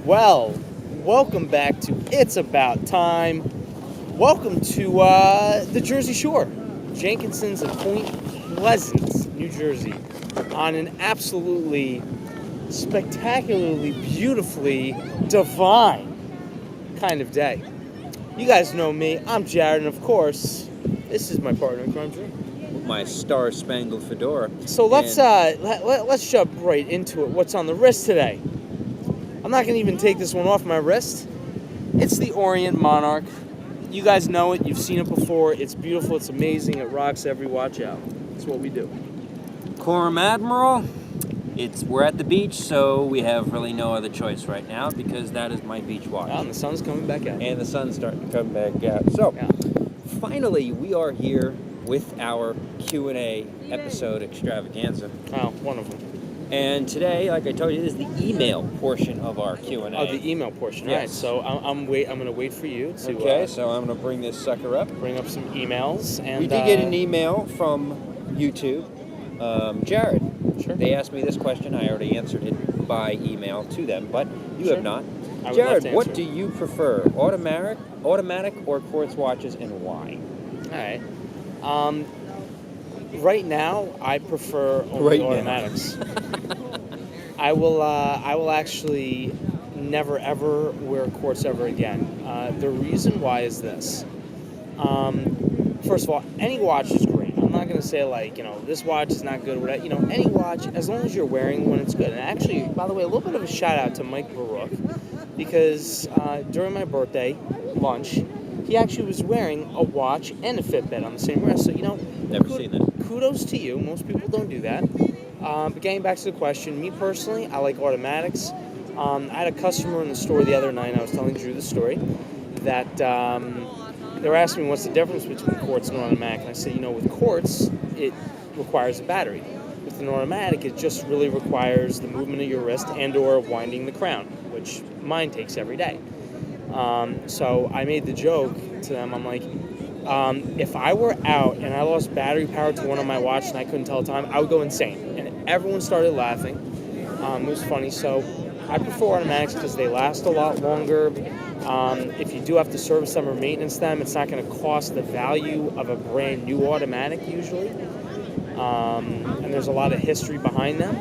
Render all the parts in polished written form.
Well, welcome back to It's About Time. Welcome to the Jersey Shore, Jenkinson's at Point Pleasant, New Jersey, on an absolutely spectacularly, beautifully divine kind of day. You guys know me. I'm Jared, and of course, this is my partner in crime, Drew. My star-spangled fedora. So let's jump right into it. What's on the wrist today? I'm not going to even take this one off my wrist. It's the Orient Monarch. You guys know it. You've seen it before. It's beautiful. It's amazing. It rocks every watch out. It's what we do. Quorum Admiral. We're at the beach, so we have really no other choice right now because that is my beach watch. Oh, and the sun's coming back out. And the sun's starting to come back out. So, finally, we are here with our Q&A episode extravaganza. Oh, one of them. And today, like I told you, this is the email portion of our Q&A. Oh, the email portion. Yes. All right. So I'm going to wait for you to. Okay, so I'm going to bring this sucker up. Bring up some emails. And we did get an email from YouTube. Jared. Sure. They asked me this question. I already answered it by email to them, but you Sure. have not. I would love Jared, to what answer. do you prefer, automatic or quartz watches, and why? All right. Right now, I prefer only Right now. automatics. I will actually never ever wear quartz ever again. The reason why is this. First of all, any watch is great. I'm not gonna say this watch is not good. Whatever. Any watch, as long as you're wearing one, it's good. And actually, by the way, a little bit of a shout out to Mike Baruch, because during my birthday lunch, he actually was wearing a watch and a Fitbit on the same wrist. So Never seen that. Kudos to you. Most people don't do that. But getting back to the question, me personally, I like automatics. I had a customer in the store the other night, I was telling Drew the story, that they were asking me what's the difference between quartz and automatic. And I said, with quartz, it requires a battery. With an automatic, it just really requires the movement of your wrist and or winding the crown, which mine takes every day. So I made the joke to them, I'm like, if I were out and I lost battery power to one of my watches and I couldn't tell the time, I would go insane. And everyone started laughing. It was funny. So I prefer automatics because they last a lot longer. If you do have to service them or maintenance them, it's not going to cost the value of a brand new automatic usually. And there's a lot of history behind them.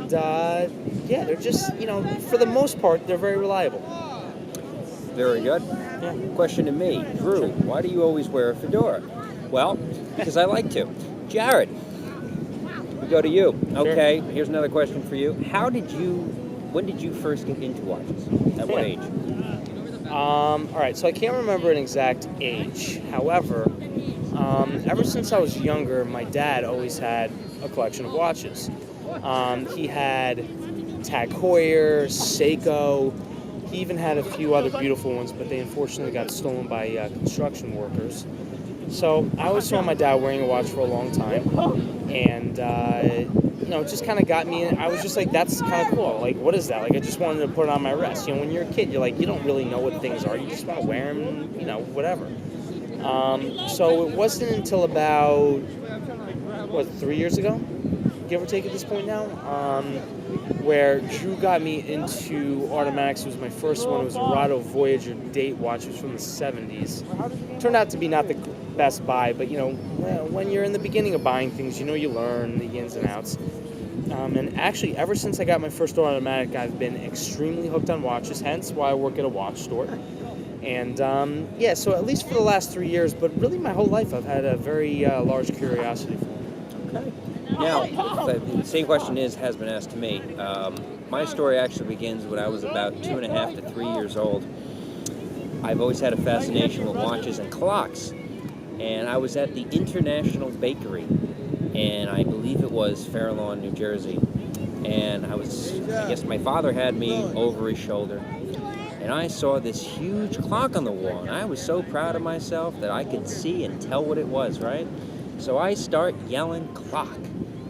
They're just, for the most part, they're very reliable. Very good. Yeah. Question to me. Drew, why do you always wear a fedora? Well, because I like to. Jared, we go to you. Okay, here's another question for you. When did you first get into watches? At what age? All right, so I can't remember an exact age. However, ever since I was younger, my dad always had a collection of watches. He had Tag Heuer, Seiko. He even had a few other beautiful ones, but they unfortunately got stolen by construction workers. So I always saw my dad wearing a watch for a long time, and it just kind of got me in. I was just like, that's kind of cool. Like, what is that? Like, I just wanted to put it on my wrist. When you're a kid, you're like, you don't really know what things are. You just want to wear them, whatever. So it wasn't until about 3 years ago, give or take at this point now, where Drew got me into automatics. It was my first one. It was a Rado Voyager date watch. It was from the 70s. Turned out to be not the best buy, but when you're in the beginning of buying things, you learn the ins and outs. And actually, ever since I got my first automatic, I've been extremely hooked on watches, hence why I work at a watch store. And so at least for the last 3 years, but really my whole life, I've had a very large curiosity for them. Okay. Now, the same question has been asked to me. My story actually begins when I was about 2.5 to 3 years old. I've always had a fascination with watches and clocks. And I was at the International Bakery, and I believe it was Fair Lawn, New Jersey. And I guess my father had me over his shoulder. And I saw this huge clock on the wall, and I was so proud of myself that I could see and tell what it was, right? So I start yelling clock,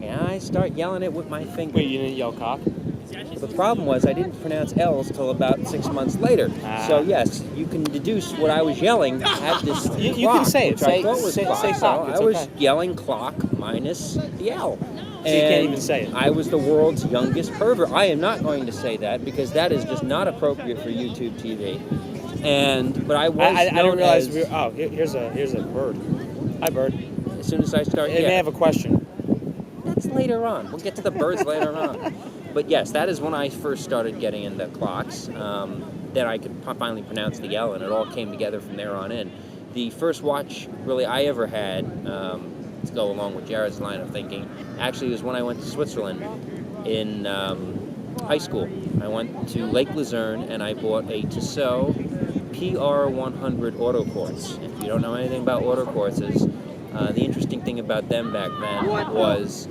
and I start yelling it with my finger. Wait, you didn't yell cock? The problem was I didn't pronounce L's till about 6 months later. So yes, you can deduce what I was yelling had this clock, you can say it. which I thought was say clock. clock. So It's I was okay. yelling clock minus the L. So you can't even say it. I was the world's youngest pervert. I am not going to say that because that is just not appropriate for YouTube TV. But I was I didn't realize as, here's a bird. Hi, bird. as soon as I start, It may have a question. that's later on. We'll get to the birds later on. But yes, that is when I first started getting into clocks. Then I could finally pronounce the L, and it all came together from there on in. The first watch really I ever had, to go along with Jared's line of thinking, actually was when I went to Switzerland in high school. I went to Lake Luzerne and I bought a Tissot PR100 auto quartz. If you don't know anything about auto quartzes, the interesting thing about them back then was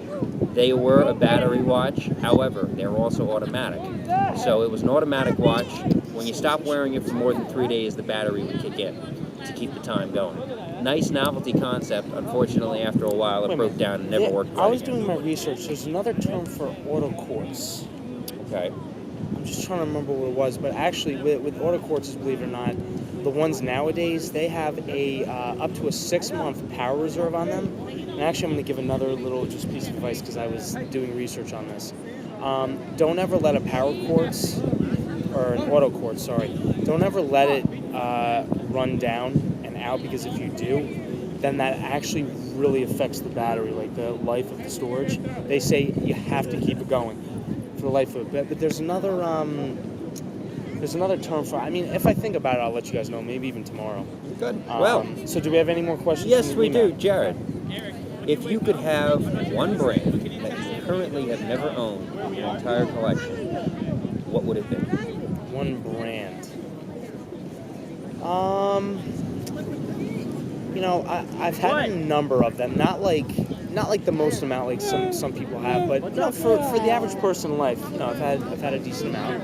they were a battery watch. However, they were also automatic. So it was an automatic watch. When you stopped wearing it for more than 3 days, the battery would kick in to keep the time going. Nice novelty concept. Unfortunately, after a while, it broke down and never worked right I was again. doing my research. There's another term for auto quartz. Okay. I'm just trying to remember what it was, but actually, with auto quartzes, believe it or not, the ones nowadays, they have a up to a 6-month power reserve on them. And actually, I'm going to give another little just piece of advice because I was doing research on this. Don't ever let a power quartz, or an auto quartz, sorry, don't ever let it run down and out, because if you do, then that actually really affects the battery, like the life of the storage. They say you have to keep it going for the life of it. But there's another term for. I mean, if I think about it, I'll let you guys know. Maybe even tomorrow. Good. Well, so do we have any more questions? yes, from we the email? do. Jared, if you could have one brand that you currently have never owned in your entire collection, what would it be? One brand. I've had a number of them. Not like the most amount like some people have, but for the average person in life, I've had a decent amount.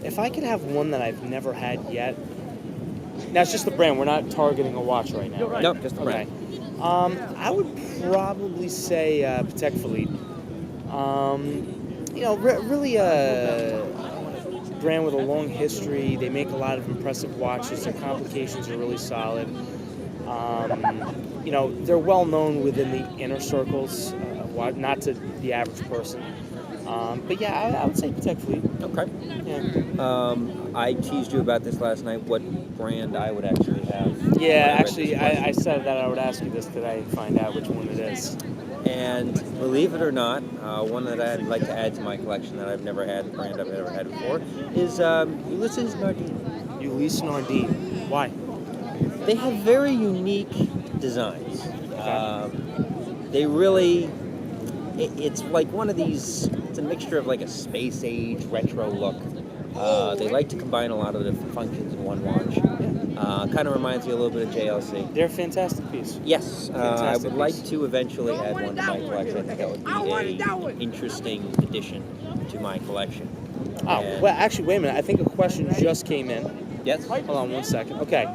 If I could have one that I've never had yet, now it's just the brand. We're not targeting a watch right now, right? Nope, just the brand. I would probably say Patek Philippe. Really a brand with a long history. They make a lot of impressive watches. Their complications are really solid. They're well known within the inner circles, not to the average person. But yeah, I would say Patek Philippe. Okay. Yeah. I teased you about this last night, what brand I would actually have. Yeah, actually, I said that I would ask you this today and find out which one it is. And believe it or not, one that I'd like to add to my collection that I've never had, a brand I've never had before, is Ulysses Nardine. Ulysses Nardine. Why? They have very unique designs. They really, it's like one of these, it's a mixture of like a space age retro look. They like to combine a lot of different functions in one watch. Kind of reminds me a little bit of JLC. They're a fantastic piece. Yes, I Fantastic would like piece. to eventually add one to my collection. I think that would be an interesting addition to my collection. Oh, And- well, actually, wait a minute. I think a question just came in. Yes? Hold on 1 second. Okay.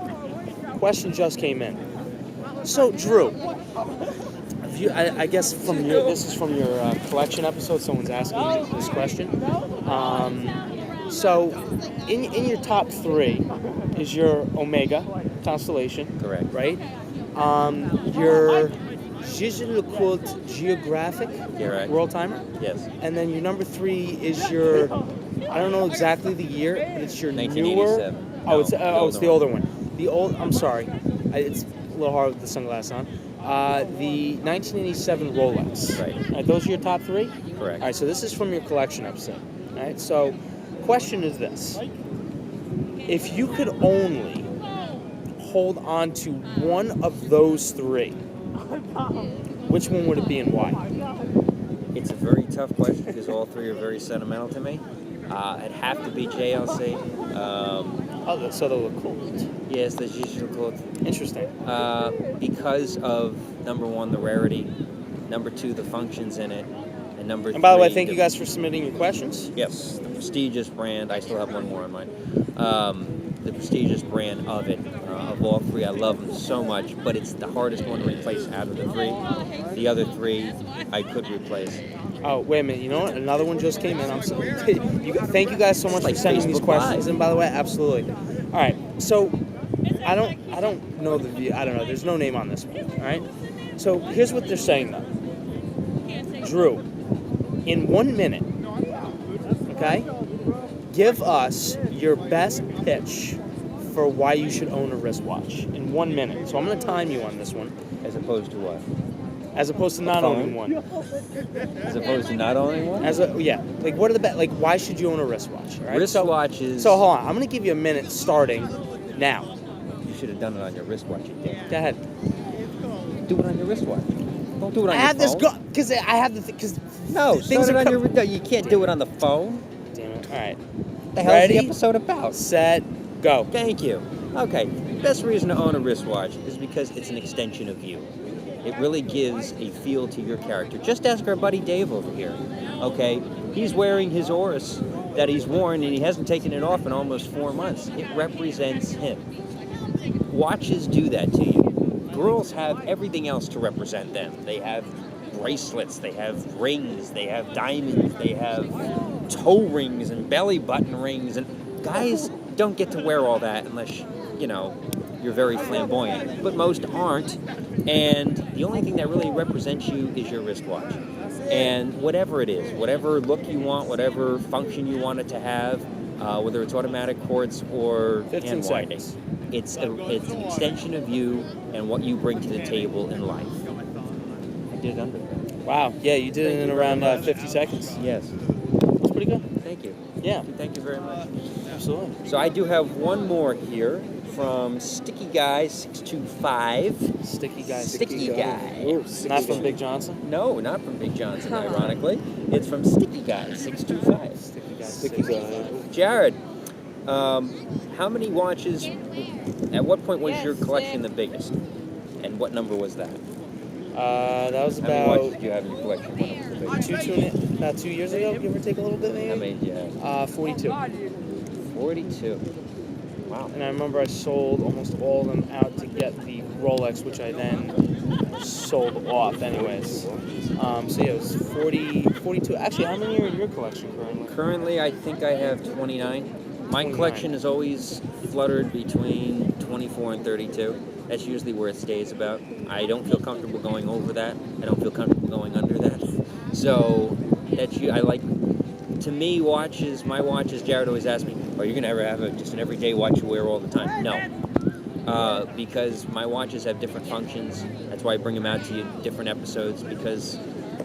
Question just came in. So, Drew, I guess this is from your collection episode. Someone's asking you this question. So, in your top 3 is your Omega constellation. Correct. Right? Your Gigolo Geographic Correct. World Timer. Yes. And then your number 3 is your, I don't know exactly the year, but it's your newer. 1987. Oh, it's No, it's the older one. I'm sorry, it's a little hard with the sunglasses on. The 1987 Rolex. Right. All right, those are your top 3? Correct. All right, so this is from your collection episode. All right, so question is this. If you could only hold on to one of those 3, which one would it be and why? It's a very tough question because all 3 are very sentimental to me. It'd have to be JLC. So they look cool. Yes, the Gigolo. Interesting. Because of number 1, the rarity, number 2, the functions in it, and number 3. And by the way, thank you guys for submitting your questions. Yes, the prestigious brand. I still have one more on mine. The prestigious brand of it, of all 3. I love them so much, but it's the hardest one to replace out of the 3. The other 3 I could replace. Oh, wait a minute. You know what? Another one just came in. I'm sorry. Thank you guys so much Like for sending these Facebook questions Live. in, by the way. Absolutely. All right. So, I don't know the view. I don't know. There's no name on this one. All right. So, here's what they're saying, though. Drew, in 1 minute, okay, give us your best pitch for why you should own a wristwatch in 1 minute. So I'm going to time you on this one. As opposed to what? As opposed to not owning one. As opposed to not owning one? Like what are the like? Why should you own a wristwatch? All right? Wristwatches. So hold on, I'm going to give you a minute starting now. You should have done it on your wristwatch. You did. Go ahead. Do it on your wristwatch. Don't do it on your phone. I have this because I have the because No, start it on your. No, you can't do it on the phone. Damn it! All right. What the hell is the episode about? Set, go. Thank you. Okay, best reason to own a wristwatch is because it's an extension of you. It really gives a feel to your character. Just ask our buddy Dave over here. Okay, he's wearing his Oris that he's worn and he hasn't taken it off in almost 4 months. It represents him. Watches do that to you. Girls have everything else to represent them. They have bracelets, they have rings, they have diamonds, they have toe rings and belly button rings, and guys don't get to wear all that unless, you know, you're very flamboyant. But most aren't, and the only thing that really represents you is your wristwatch. And whatever it is, whatever look you want, whatever function you want it to have, whether it's automatic quartz or hand winding, it's an extension of you and what you bring to the table in life. I did it under there. Wow. Yeah, you did it in around 50 seconds. Yes. That's pretty good. Thank you. Yeah. Thank you very much. Absolutely. So I do have one more here from Sticky Guy 625. Sticky guy. Sticky Guy. Ooh, not from Big Johnson? No, not from Big Johnson, ironically. It's from Sticky Guy 625. Sticky guy. Sticky guy. Jared, how many watches, at what point was your collection the biggest? And what number was that? That was How many watches about did you have in your collection when it was the biggest? about 2 years ago, give or take a little bit, maybe. How many did you have? 42. 42. Wow. And I remember I sold almost all of them out to get the Rolex, which I then sold off anyways. So yeah, it was 42. Actually, how many are in your collection currently? Currently, I think I have 29. My 29. collection is always fluttered between 24 and 32. That's usually where it stays about. I don't feel comfortable going over that. I don't feel comfortable going under that. So I like, to me, watches, my watches, Jared always asks me, are you going to ever have just an everyday watch you wear all the time? No. Because my watches have different functions. That's why I bring them out to you in different episodes, because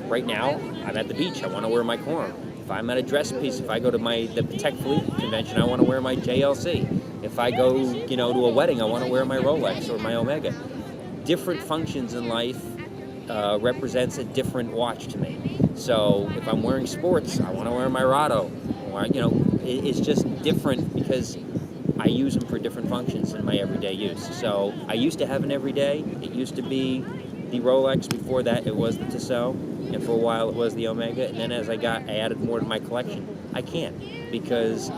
right now, I'm at the beach. I want to wear my Quorum. If I'm at a dress piece, if I go to the Patek Philippe convention, I want to wear my JLC. If I go, to a wedding, I want to wear my Rolex or my Omega. Different functions in life represents a different watch to me. So if I'm wearing sports, I want to wear my Rado. Or, it's just different because I use them for different functions in my everyday use. So I used to have an everyday. It used to be the Rolex. Before that, it was the Tissot. And for a while, it was the Omega. And then as I added more to my collection. I can't, because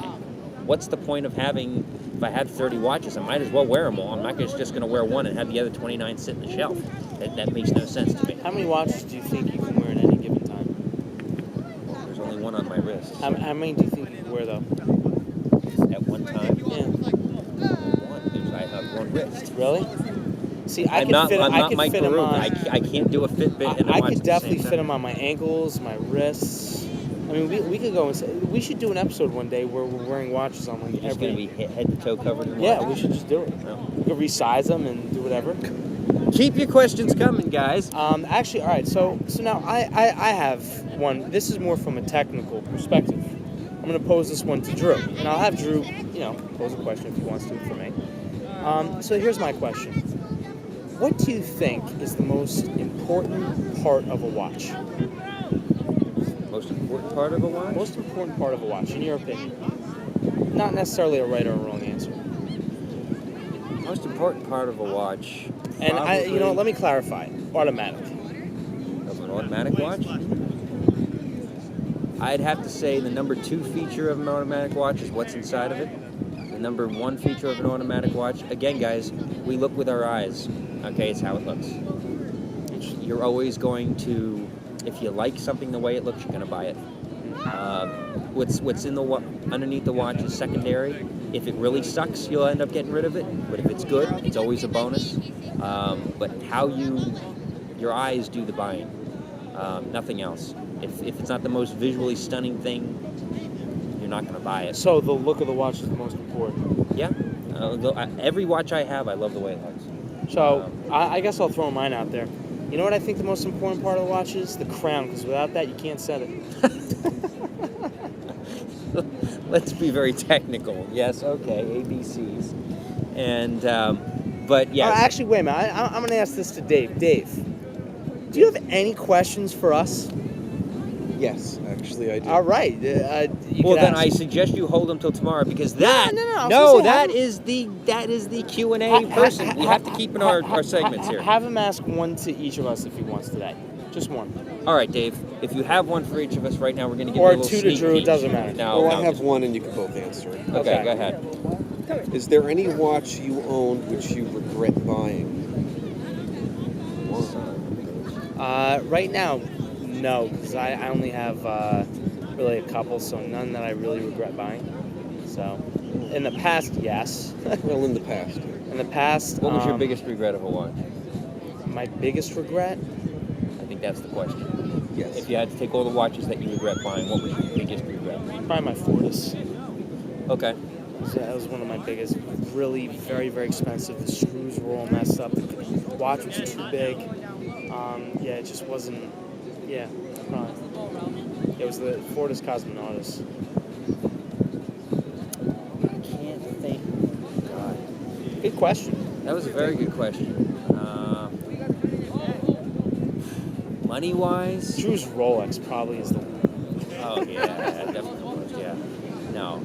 what's the point of having, if I have 30 watches, I might as well wear them all. I'm not just going to wear one and have the other 29 sit in the shelf. That makes no sense to me. How many watches do you think you can wear at any given time? Well, there's only one on my wrist. How many do you think you can wear, though? At one time? Yeah. One. I have one wrist. Really? See, I'm not Mike Baruch. I can't do a Fitbit and a I watch could at the definitely same fit time. them on my ankles, my wrists. I mean, we could go and say, we should do an episode one day where we're wearing watches on like You're just going to be head to toe covered in Yeah, watches? we should just do it. No. We could resize them and do whatever. Keep your questions coming, guys. Actually, all right. So now I have one. This is more from a technical perspective. I'm going to pose this one to Drew, and I'll have Drew, pose a question if he wants to for me. So here's my question. What do you think is the most important part of a watch? Most important part of a watch? Most important part of a watch, in your opinion? Not necessarily a right or a wrong answer. Most important part of a watch. And let me clarify. Automatic. Of an automatic watch? I'd have to say the number 2 feature of an automatic watch is what's inside of it. The number 1 feature of an automatic watch, again, guys, we look with our eyes. Okay, it's how it looks. You're always going to, if you like something the way it looks, you're going to buy it. What's in the underneath the watch is secondary. If it really sucks, you'll end up getting rid of it. But if it's good, it's always a bonus. But how your eyes do the buying. Nothing else. If it's not the most visually stunning thing, you're not going to buy it. So the look of the watch is the most important. Yeah. Every watch I have, I love the way it looks. So I guess I'll throw mine out there. You know what I think the most important part of the watch is? The crown, because without that, you can't set it. Let's be very technical. Yes, okay, ABCs. And, but yes. Actually, wait a minute. I'm going to ask this to Dave. Dave, do you have any questions for us? Yes, actually I do. All right. Well, then I suggest you hold them till tomorrow because that is the Q&A person. We have to keep in our segments here. Have him ask one to each of us if he wants today. Just one. All right, Dave. If you have one for each of us right now, we're going to give or you a little two to sneak Drew. peek. It doesn't matter. No, I have one, and you can both answer it. Okay, go ahead. Is there any watch you owned which you regret buying? Right now, no, because I only have really a couple, so none that I really regret buying. So, in the past, yes. Well, in the past. In the past, What was your biggest regret of a watch? My biggest regret? I think that's the question. Yes. If you had to take all the watches that you regret buying, what was your biggest regret? Probably my Fortis. Okay. That was one of my biggest. Really, very, very expensive. The screws were all messed up. The watch was too big. Yeah, it just wasn't. Yeah, it was the Fortis Cosmonautis. I can't think. God. Good question. That was a very good question. Money-wise? Drew's Rolex probably is the one. Oh, yeah, that definitely was, yeah. No.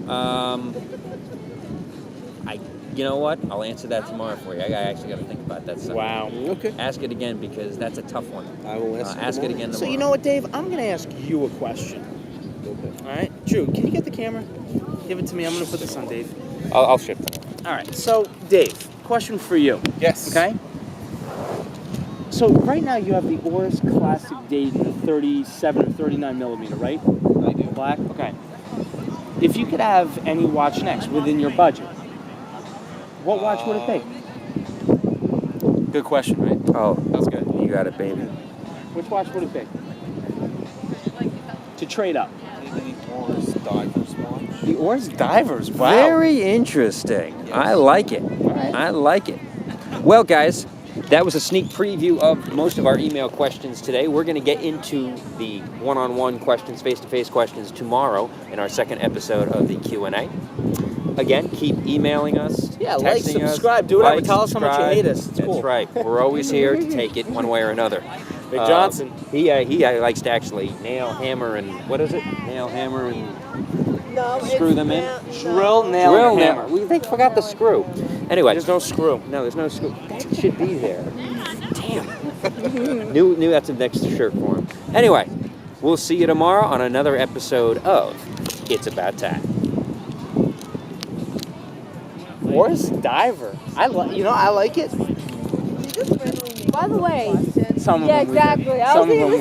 You know what? I'll answer that tomorrow for you. I actually got to think about that. Wow. Okay. Ask it again because that's a tough one. I will ask it again tomorrow. So you know what, Dave? I'm going to ask you a question. Okay. All right? Drew, can you get the camera? Give it to me. I'm going to put this on Dave. I'll ship it. All right. So, Dave, question for you. Yes. Okay? So right now you have the Oris Classic Dayton 37 or 39 millimeter, right? I do. Black? Okay. If you could have any watch next within your budget, what watch would it be? Good question, right? Oh, That's good. you got it, baby. Which watch would it be? To trade up. Maybe the Oris Divers watch. The Oris Divers. Wow. Very interesting. Yes. I like it. right. I like it. Well, guys, that was a sneak preview of most of our email questions today. We're going to get into the one-on-one questions, face-to-face questions tomorrow in our second episode of the Q&A. Again, keep emailing us. Yeah, like, texting us, subscribe, do whatever. like, Tell us how much you subscribe. hate us. It's That's cool. right. We're always here to take it one way or another. Big Johnson. He likes to actually nail, hammer, and what is it? Nail, hammer, and screw them in. Drill, nail, Drill, and hammer. hammer. We forgot the screw. Anyway. There's no screw. No, there's no screw. That should be there. Damn. knew that's the next shirt for him. Anyway, we'll see you tomorrow on another episode of It's About Time. Oris Diver. I like it. By the way, Some of yeah, them we did. exactly. I Some was of them